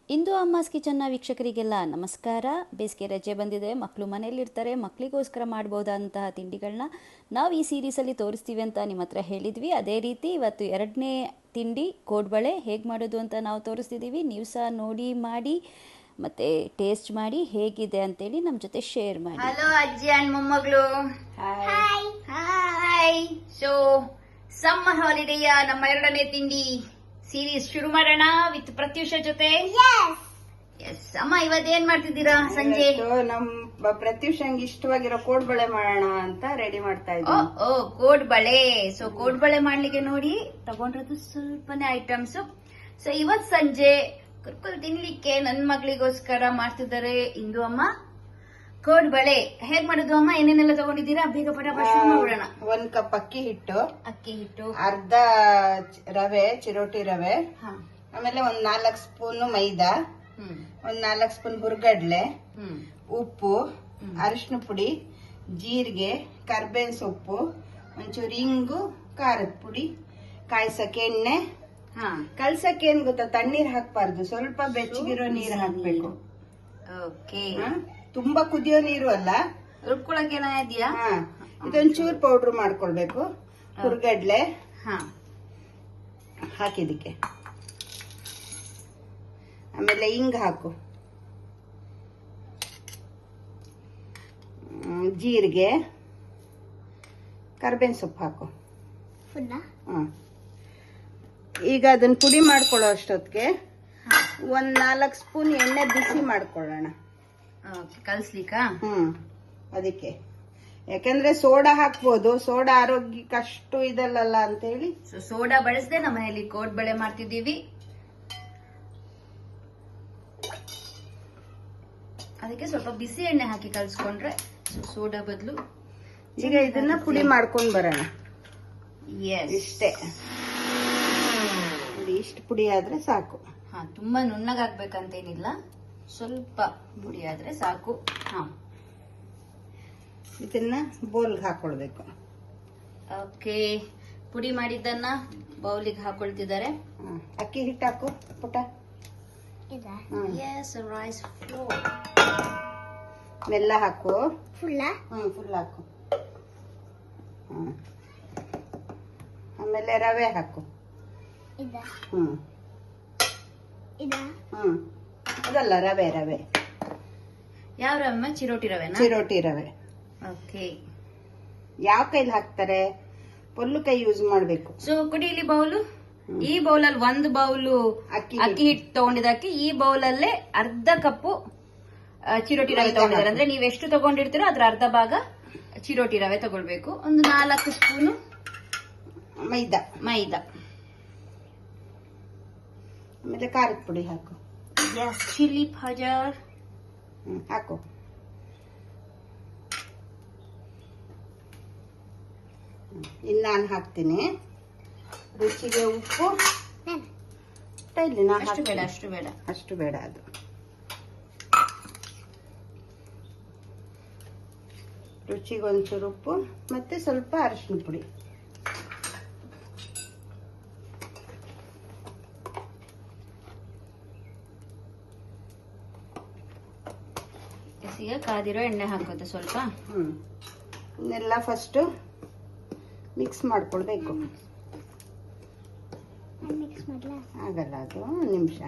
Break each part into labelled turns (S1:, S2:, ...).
S1: ಇಂದು ಅಮ್ಮಾಸ್ ಕಿಚನ್ನ ವೀಕ್ಷಕರಿಗೆಲ್ಲ ನಮಸ್ಕಾರ. ಬೇಸಿಗೆ ರಜೆ ಬಂದಿದೆ, ಮಕ್ಕಳು ಮನೆಯಲ್ಲಿರ್ತಾರೆ, ಮಕ್ಕಳಿಗೋಸ್ಕರ ಮಾಡ್ಬೋದಂತಹ ತಿಂಡಿಗಳನ್ನ ನಾವು ಈ ಸೀರೀಸಲ್ಲಿ ತೋರಿಸ್ತೀವಿ ಅಂತ ನಿಮ್ಮ ಹತ್ರ ಹೇಳಿದ್ವಿ. ಅದೇ ರೀತಿ ಇವತ್ತು ಎರಡನೇ ತಿಂಡಿ ಕೋಡ್ಬಳೆ ಹೇಗೆ ಮಾಡೋದು ಅಂತ ನಾವು ತೋರಿಸ್ತಿದ್ದೀವಿ. ನೀವು ಸಹ ನೋಡಿ ಮಾಡಿ ಮತ್ತು ಟೇಸ್ಟ್ ಮಾಡಿ ಹೇಗಿದೆ ಅಂತೇಳಿ ನಮ್ಮ ಜೊತೆ ಶೇರ್ ಮಾಡಿ.
S2: ಹಲೋ ಅಜ್ಜಿ ಅಂಡ್ ಮೊಮ್ಮಗಳು. Hi hi. ಸೊ ಸಮ್ಮರ್ ಹಾಲಿಡೇಯ ನಮ್ಮ ಎರಡನೇ ತಿಂಡಿ ಸೀರೀಸ್ ಶುರು ಮಾಡೋಣ ವಿತ್ ಪ್ರತ್ಯೂಷ ಜೊತೆ. ಎಸ್ ಅಮ್ಮ, ಇವತ್ತೇನ್ ಮಾಡ್ತಿದ್ದೀರಾ ಸಂಜೆ?
S3: ನಮ್ಮ ಪ್ರತ್ಯೂಷಂಗೆ ಇಷ್ಟವಾಗಿರೋ ಕೋಡ್ಬಳೆ ಮಾಡೋಣ ಅಂತ ರೆಡಿ ಮಾಡ್ತಾ ಇದ್ದೀನಿ.
S2: ಓ ಕೋಡ್ಬಳೆ. ಸೊ ಕೋಡ್ಬಳೆ ಮಾಡ್ಲಿಕ್ಕೆ ನೋಡಿ ತಗೊಂಡ್ರದ್ದು ಸ್ವಲ್ಪನೇ ಐಟಮ್ಸ್. ಸೊ ಇವತ್ ಸಂಜೆ ಕುರ್ಕುಲ್ ತಿನ್ಲಿಕ್ಕೆ ನನ್ ಮಗಳಿಗೋಸ್ಕರ ಮಾಡ್ತಿದ್ದಾರೆ ಇಂದು ಅಮ್ಮ ಕೋಡ್ಬಳೆ. ಹೇಗ್ ಮಾಡೋದು ಅಮ್ಮ? ಏನೇನೆಲ್ಲ ತಗೊಂಡಿದ್ದೀರಾ? ಬೇಗ ಪಟಾಪಟ ಶುರು ಮಾಡೋಣ.
S3: 1 ಕಪ್ ಅಕ್ಕಿ ಹಿಟ್ಟು, ಅರ್ಧ ರವೆ, ಚಿರೋಟಿ ರವೆ, ಆಮೇಲೆ 4 ಸ್ಪೂನ್ ಮೈದಾ, 4 ಸ್ಪೂನ್ ಹುರ್ಗಡ್ಲೆ, ಉಪ್ಪು, ಅರಿಶಿನ ಪುಡಿ, ಜೀರಿಗೆ, ಕರ್ಬೇವಿನ ಸೊಪ್ಪು, ಒಂಚೂರು ಇಂಗು, ಖಾರದ ಪುಡಿ, ಕಾಯ್ಸಕ್ಕೆ ಎಣ್ಣೆ. ಕಲ್ಸಕ್ಕೆ ಏನ್ ಗೊತ್ತಾ, ತಣ್ಣೀರ್ ಹಾಕ್ಬಾರ್ದು, ಸ್ವಲ್ಪ ಬೆಚ್ಚಗಿರೋ ನೀರು ಹಾಕ್ಬೇಕು.
S2: ಓಕೆ.
S3: ತುಂಬಾ ಕುದಿಯೋ ನೀರು ಅಲ್ಲ,
S2: ರುಬ್ಕೊಳಕ್ಕೆ ಇದೆಯಾ?
S3: ಇದೊಂಚೂರು ಪೌಡ್ರ್ ಮಾಡ್ಕೊಳ್ಬೇಕು. ಹುರ್ಗಡ್ಲೆ ಹಾಕಿದಕ್ಕೆ, ಆಮೇಲೆ ಹಿಂಗ್ ಹಾಕು, ಜೀರಿಗೆ, ಕರ್ಬೇವಿನ ಸೊಪ್ಪು ಹಾಕು. ಈಗ ಅದನ್ನ ಪುಡಿ ಮಾಡ್ಕೊಳ್ಳೋ ಅಷ್ಟೊತ್ತಿಗೆ 4 ಸ್ಪೂನ್ ಎಣ್ಣೆ ಬಿಸಿ ಮಾಡ್ಕೊಳ್ಳೋಣ.
S2: ಕಲ್ಸ್ಲಿಕ್ಕ?
S3: ಅದಕ್ಕೆ, ಯಾಕಂದ್ರೆ ಸೋಡಾ ಹಾಕ್ಬೋದು, ಸೋಡಾ ಆರೋಗ್ಯಕ್ಕೆ ಅಷ್ಟು ಇದಲ್ಲಲ್ಲ ಅಂತ ಹೇಳಿ
S2: ಸೋಡಾ ಬಳಸದೆ ನಮ್ಮ ಮನೆಯಲ್ಲಿ ಕೋಡ್ಬಳೆ ಮಾಡ್ತಿದ್ದೀವಿ. ಅದಕ್ಕೆ ಸ್ವಲ್ಪ ಬಿಸಿ ಎಣ್ಣೆ ಹಾಕಿ ಕಲ್ಸ್ಕೊಂಡ್ರೆ ಸೋಡಾ ಬದಲು.
S3: ಈಗ ಇದನ್ನ ಪುಡಿ ಮಾಡ್ಕೊಂಡ್ ಬರೋಣ. ಇಷ್ಟೇ, ಇಷ್ಟು ಪುಡಿ ಆದ್ರೆ ಸಾಕು.
S2: ತುಂಬಾ ನುಣ್ಣಗಾಗ್ಬೇಕಂತೇನಿಲ್ಲ, ಸ್ವಲ್ಪ ಪುಡಿ ಆದ್ರೆ ಸಾಕು.
S3: ಇದನ್ನ ಬೌಲ್ಗೆ ಹಾಕೊಳ್ಬೇಕು.
S2: ಓಕೆ, ಪುಡಿ ಮಾಡಿದ್ದನ್ನ ಬೌಲಿಗೆ ಹಾಕೊಳ್ತಿದ್ದಾರೆ.
S3: ಅಕ್ಕಿ ಹಿಟ್ಟು ಹಾಕು ಪುಟ.
S2: Rice flour.
S3: ಮೆಲ್ಲ ಹಾಕು.
S2: ಫುಲ್
S3: ಹಾಕು. ಆಮೇಲೆ ರವೆ ಹಾಕು. ಅದಲ್ಲ, ರವೆ ರವೆ.
S2: ಯಾವ ರವೆ? ಚಿರೋಟಿ ರವೆನಾ?
S3: ಚಿರೋಟಿ ರವೆ.
S2: ಓಕೆ.
S3: ಯಾವ ಕೈಲಿ ಹಾಕ್ತಾರೆ? ಪೊಲ್ಲು ಕೈ ಯೂಸ್ ಮಾಡ್ಬೇಕು.
S2: ಸೊ ಕುಡಿಲಿ ಬೌಲು. ಈ ಬೌಲಲ್ಲಿ 1 ಬೌಲು ಅಕ್ಕಿ ಹಿಟ್ಟು ತಗೊಂಡಿದ್ದಕ್ಕೆ ಈ ಬೌಲಲ್ಲೇ ಅರ್ಧ ಕಪ್ಪು ಚಿರೋಟಿ ರವೆ ತಗೊಂಡಿದ್ದಾರೆ. ಅಂದ್ರೆ ನೀವು ಎಷ್ಟು ತಗೊಂಡಿರ್ತೀರೋ ಅದ್ರ ಅರ್ಧ ಭಾಗ ಚಿರೋಟಿ ರವೆ ತಗೊಳ್ಬೇಕು. ಒಂದು 4 ಸ್ಪೂನು ಮೈದಾ.
S3: ಆಮೇಲೆ ಖಾರದ ಪುಡಿ ಹಾಕು.
S2: ಚಿಲ್ಲಿ ಪೌಡರ್
S3: ಹಾಕು. ಇನ್ನು ನಾನು ಹಾಕ್ತೀನಿ. ರುಚಿಗೆ ಉಪ್ಪು. ಅಷ್ಟು ಬೇಡ ಅದು. ರುಚಿಗೆ ಒಂಚೂರು ಉಪ್ಪು ಮತ್ತೆ ಸ್ವಲ್ಪ ಅರಿಶಿನ ಪುಡಿ.
S2: ಈಗ ಕಾದಿರೋ ಎಣ್ಣೆ ಹಾಕೋದು ಸ್ವಲ್ಪ.
S3: ಇದನ್ನೆಲ್ಲ ಫಸ್ಟ್ ಮಿಕ್ಸ್ ಮಾಡ್ಕೊಳ್ಬೇಕು. ಆಗಲ್ಲ, ಅದು 1 ನಿಮಿಷ.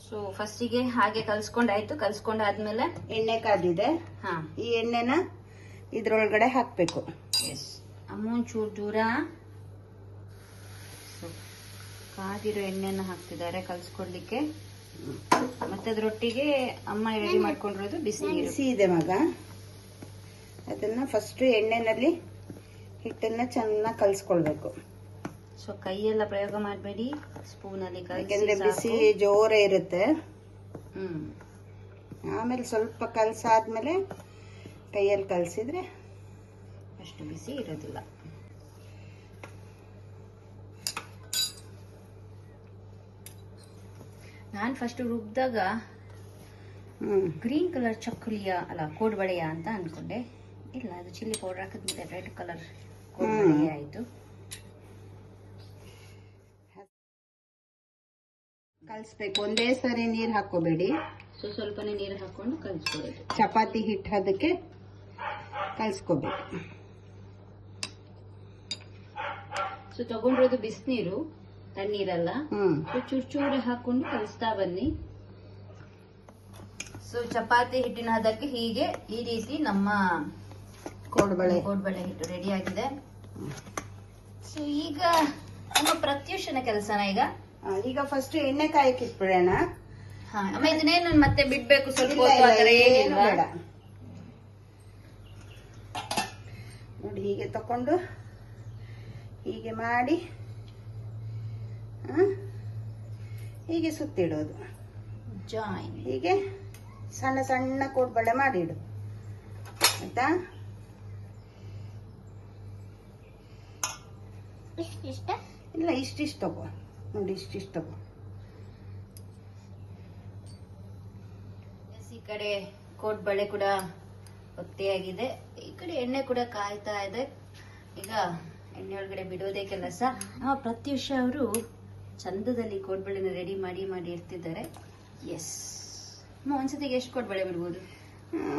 S2: ಸೊ ಫಸ್ಟಿಗೆ ಹಾಗೆ ಕಲ್ಸ್ಕೊಂಡಾಯ್ತು. ಕಲ್ಸ್ಕೊಂಡಾದ್ಮೇಲೆ
S3: ಎಣ್ಣೆ ಕಾದಿದೆ. ಈ ಎಣ್ಣೆನ ಇದ್ರೊಳಗಡೆ ಹಾಕ್ಬೇಕು.
S2: ಒಂಚೂರು ದೂರ ಕಾದಿರೋ ಎಣ್ಣೆನ ಹಾಕ್ತಿದ್ದಾರೆ ಕಲ್ಸ್ಕೊಡ್ಲಿಕ್ಕೆ. ಮತ್ತೆ ಅದ್ರೊಟ್ಟಿಗೆ ಅಮ್ಮ ರೆಡಿ ಮಾಡ್ಕೊಂಡಿರೋದು
S3: ಬಿಸಿ ಇದೆ ಮಗ. ಅದನ್ನ ಫಸ್ಟ್ ಎಣ್ಣೆನಲ್ಲಿ ಹಿಟ್ಟನ್ನ ಚೆನ್ನಾಗಿ ಕಲ್ಸ್ಕೊಳ್ಬೇಕು.
S2: ಸೊ ಕೈಯೆಲ್ಲ ಪ್ರಯೋಗ ಮಾಡಬೇಡಿ, ಸ್ಪೂನಲ್ಲಿ
S3: ಯಾಕಂದ್ರೆ ಬಿಸಿ ಜೋರ ಇರುತ್ತೆ. ಆಮೇಲೆ ಸ್ವಲ್ಪ ಕಲ್ಸಾದ್ಮೇಲೆ ಕೈಯಲ್ಲಿ ಕಲ್ಸಿದ್ರೆ
S2: ಅಷ್ಟು ಬಿಸಿ ಇರೋದಿಲ್ಲ. ನಾನು ಫಸ್ಟ್ ರುಬ್ಬಿದಾಗ ಗ್ರೀನ್ ಕಲರ್ ಚಕ್ಕುಲಿಯ ಅಲ್ಲ ಕೋಡ್ಬಳೆಯ ಅಂತ ಅನ್ಕೊಂಡೆ. ಇಲ್ಲ, ಅದು ಚಿಲ್ಲಿ ಪೌಡರ್ ಹಾಕಿದ್ಮೇಲೆ ರೆಡ್ ಕಲರ್ ಕೋಡ್ಬಳೆ ಆಯ್ತು.
S3: ಕಲ್ಸ್ಬೇಕು, ಒಂದೇ ಸರಿ ನೀರ್ ಹಾಕೋಬೇಡಿ.
S2: ಸ್ವಲ್ಪನೇ ನೀರು ಹಾಕೊಂಡು ಕಲ್ಸ್ಕೊಳ್ಳೋದು.
S3: ಚಪಾತಿ ಹಿಟ್ಟು ಅದಕ್ಕೆ ಕಲ್ಸ್ಕೋಬೇಕು.
S2: ಸೊ ತಗೊಂಡಿರೋದು ಬಿಸಿನೀರು, ತಣ್ಣೀರಲ್ಲ. ಚೂರ್ ಚೂರೆ ಹಾಕೊಂಡು ಕಲಿಸ್ತಾ ಬನ್ನಿ. ಸೊ ಚಪಾತಿ ಹಿಟ್ಟಿನ ಹದಕ್ಕೆ ಹೀಗೆ ಈ ರೀತಿ ನಮ್ಮ
S3: ಕೋಡ್ಬಳೆ
S2: ಹಿಟ್ಟು ರೆಡಿ ಆಗಿದೆ. ಸೊ ಈಗ ನಮ್ಮ ಪ್ರತ್ಯೂಷನ ಕೆಲಸನ
S3: ಈಗ ಫಸ್ಟ್ ಎಣ್ಣೆ ಕಾಯಕ್ಕೆ ಇಟ್ಬಿಡೋಣ.
S2: ಅಮ್ಮ ಇದನ್ನೇನು ಮತ್ತೆ ಬಿಡ್ಬೇಕು ಸ್ವಲ್ಪ
S3: ಬೇಡ. ನೋಡಿ ಹೀಗೆ ತಕೊಂಡು ಹೀಗೆ ಮಾಡಿ ಹೀಗೆ ಸುತ್ತಿಡೋದು. ಹೀಗೆ ಸಣ್ಣ ಸಣ್ಣ ಕೋಡ್ಬಳೆ ಮಾಡಿಡು, ಆಯ್ತಾ? ಇಲ್ಲ, ಇಷ್ಟಿಷ್ಟು ತಗೋ. ನೋಡಿ ಇಷ್ಟಿಷ್ಟು ತಗೋ.
S2: ಈ ಕಡೆ ಕೋಡ್ಬಳೆ ಕೂಡ ಒತ್ತೆಯಾಗಿದೆ, ಈ ಕಡೆ ಎಣ್ಣೆ ಕೂಡ ಕಾಯ್ತಾ ಇದೆ. ಈಗ ಎಣ್ಣೆ ಒಳಗಡೆ ಬಿಡೋದೇ ಕೆಲಸ. ಪ್ರತ್ಯೂಷ ಅವರು ಚಂದದಲ್ಲಿ ಕೋಡ್ಬಳೆನ ರೆಡಿ ಮಾಡಿ ಮಾಡಿ ಇರ್ತಿದ್ದಾರೆ. ಎಸ್, ಒಂದ್ಸತಿಗೆ ಎಷ್ಟು ಕೋಡ್ಬಳೆ ಬಿಡ್ಬೋದು?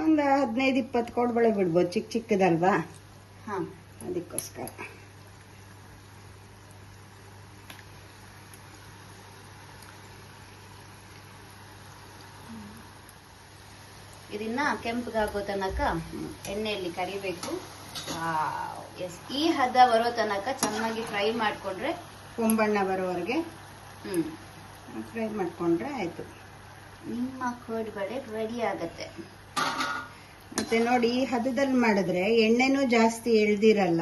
S3: ಒಂದು 15-20 ಕೋಡ್ಬಳೆ ಬಿಡ್ಬೋದು, ಚಿಕ್ಕ ಚಿಕ್ಕದಲ್ವಾ?
S2: ಹಾ,
S3: ಅದಕ್ಕೋಸ್ಕರ.
S2: ಇದನ್ನ ಕೆಂಪಗಾಗೋ ತನಕ ಎಣ್ಣೆಯಲ್ಲಿ ಕರಿಬೇಕು. ಎಸ್, ಈ ಹದ ಬರೋ ತನಕ ಚೆನ್ನಾಗಿ ಫ್ರೈ ಮಾಡ್ಕೊಂಡ್ರೆ,
S3: ಕೊಂಬಣ್ಣ ಬರೋವರೆಗೆ ಫ್ರೈ ಮಾಡ್ಕೊಂಡ್ರೆ ಆಯ್ತು.
S2: ನಿಮ್ಮ ಕೋಡ್ಬಳೆ ರೆಡಿ ಆಗತ್ತೆ.
S3: ಮತ್ತೆ ನೋಡಿ, ಈ ಹದದಲ್ಲಿ ಮಾಡಿದ್ರೆ ಎಣ್ಣೆನೂ ಜಾಸ್ತಿ ಎಳ್ದಿರಲ್ಲ.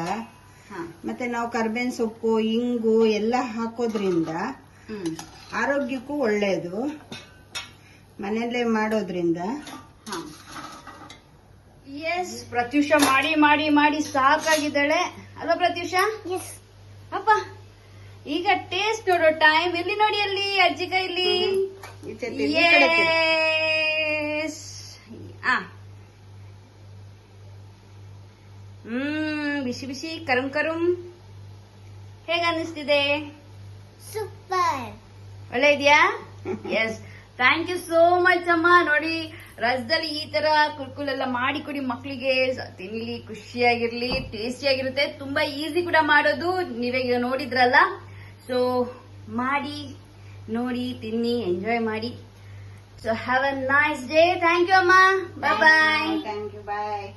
S3: ಮತ್ತೆ ನಾವು ಕರ್ಬೇವಿನ ಸೊಪ್ಪು, ಇಂಗು ಎಲ್ಲ ಹಾಕೋದ್ರಿಂದ ಆರೋಗ್ಯಕ್ಕೂ ಒಳ್ಳೇದು. ಮನೆಯಲ್ಲೇ ಮಾಡೋದ್ರಿಂದ.
S2: ಎಸ್, ಪ್ರತ್ಯೂಷ ಮಾಡಿ ಮಾಡಿ ಮಾಡಿ ಸಾಕಾಗಿದ್ದಾಳೆ ಅಲ್ವಾ ಪ್ರತ್ಯೂಷ? ಅಪ್ಪ, ಈಗ ಟೇಸ್ಟ್ ನೋಡೋ ಟೈಮ್. ಇಲ್ಲಿ ನೋಡಿ, ಅಲ್ಲಿ ಅಜ್ಜಿ ಕೈಲಿ. ಬಿಸಿ ಬಿಸಿ ಕರುಂ ಕರುಂ. ಹೇಗ ಅನ್ನಿಸ್ತಿದೆ?
S4: ಸೂಪರ್.
S2: ಒಳ್ಳೆ ಇದೆಯಾ? Yes, thank you so much ಅಮ್ಮ. ನೋಡಿ, ರಸದಲ್ಲಿ ಈ ತರ ಕುರ್ಕುಲ್ ಎಲ್ಲ ಮಾಡಿ ಕೊಡಿ ಮಕ್ಕಳಿಗೆ, ತಿನ್ಲಿ, ಖುಷಿಯಾಗಿರ್ಲಿ, ಟೇಸ್ಟಿಯಾಗಿರುತ್ತೆ. ತುಂಬಾ ಈಸಿ ಕೂಡ ಮಾಡೋದು, ನೀವೇ ನೋಡಿದ್ರಲ್ಲ. ಸೊ ಮಾಡಿ ನೋಡಿ, ತಿನ್ನಿ, ಎಂಜಾಯ್ ಮಾಡಿ. So have a nice day. Thank you ಅಮ್ಮ. Bye bye.
S3: Thank you, bye.